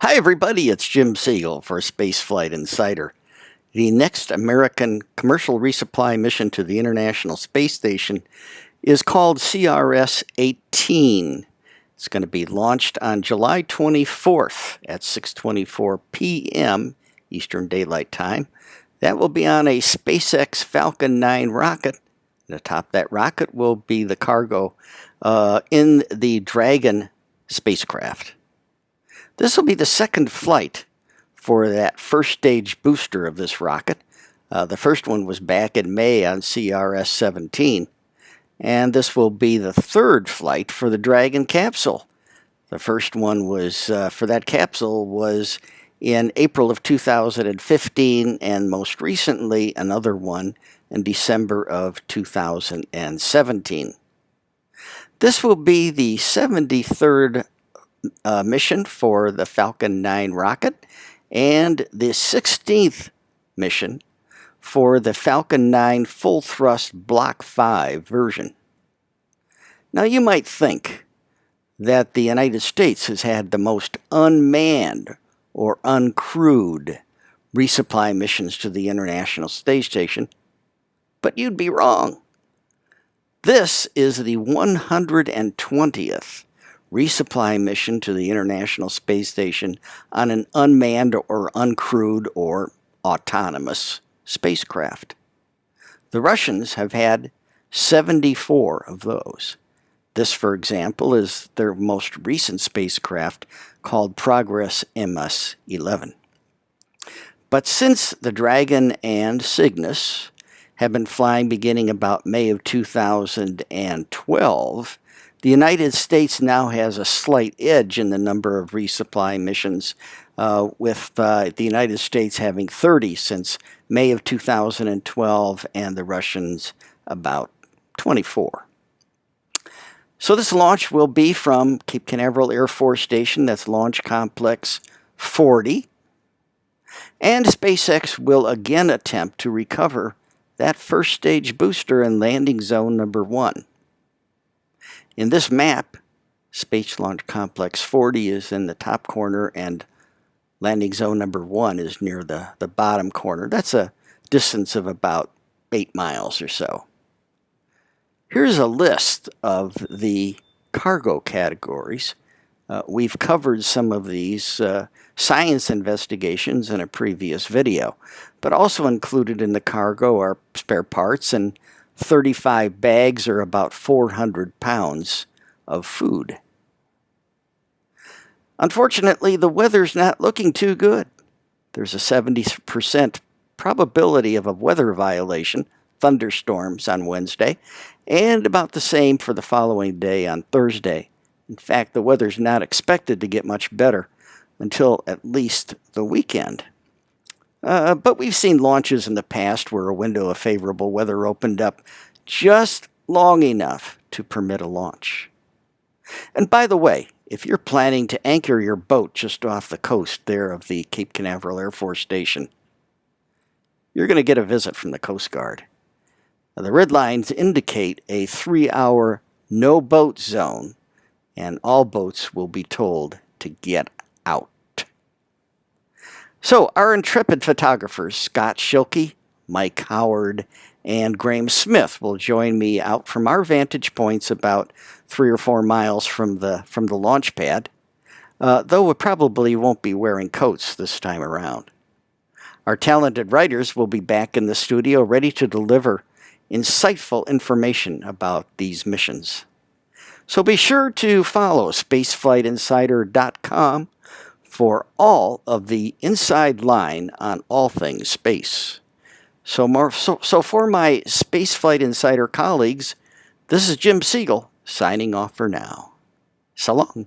Hi everybody, it's Jim Siegel for Spaceflight Insider. The next American commercial resupply mission to the International Space Station is called CRS-18. It's going to be launched on July 24th at 6:24 p.m. Eastern Daylight Time. That will be on a SpaceX Falcon 9 rocket. Atop that rocket will be the cargo in the Dragon spacecraft. This will be the second flight for that first stage booster of this rocket. The first one was back in May on CRS-17, and this will be the third flight for the Dragon capsule. The first one was for that capsule was in April of 2015, and most recently another one in December of 2017. This will be the 73rd mission for the Falcon 9 rocket and the 16th mission for the Falcon 9 full thrust Block 5 version. Now you might think that the United States has had the most unmanned or uncrewed resupply missions to the International Space Station, but you'd be wrong. This is the 120th resupply mission to the International Space Station on an unmanned or uncrewed or autonomous spacecraft. The Russians have had 74 of those. This, for example, is their most recent spacecraft called Progress MS-11. But since the Dragon and Cygnus have been flying beginning about May of 2012, the United States now has a slight edge in the number of resupply missions, with the United States having 30 since May of 2012 and the Russians about 24. So this launch will be from Cape Canaveral Air Force Station, that's Launch Complex 40, and SpaceX will again attempt to recover that first stage booster in landing zone number 1. In this map, Space Launch Complex 40 is in the top corner and landing zone number 1 is near the bottom corner. That's a distance of about 8 miles or so. Here's a list of the cargo categories. We've covered some of these science investigations in a previous video, but also included in the cargo are spare parts and 35 bags, or about 400 pounds of food. Unfortunately, the weather's not looking too good. There's a 70% probability of a weather violation, thunderstorms on Wednesday, and about the same for the following day on Thursday. In fact, the weather's not expected to get much better until at least the weekend. But we've seen launches in the past where a window of favorable weather opened up just long enough to permit a launch. And by the way, if you're planning to anchor your boat just off the coast there of the Cape Canaveral Air Force Station, you're going to get a visit from the Coast Guard. Now, the red lines indicate a 3-hour no-boat zone, and all boats will be told to get out. So, our intrepid photographers, Scott Schilke, Mike Howard, and Graham Smith will join me out from our vantage points about 3 or 4 miles from the launch pad, though we probably won't be wearing coats this time around. Our talented writers will be back in the studio ready to deliver insightful information about these missions. So be sure to follow spaceflightinsider.com for all of the inside line on all things space. So for my Spaceflight Insider colleagues, this is Jim Siegel signing off for now. So long.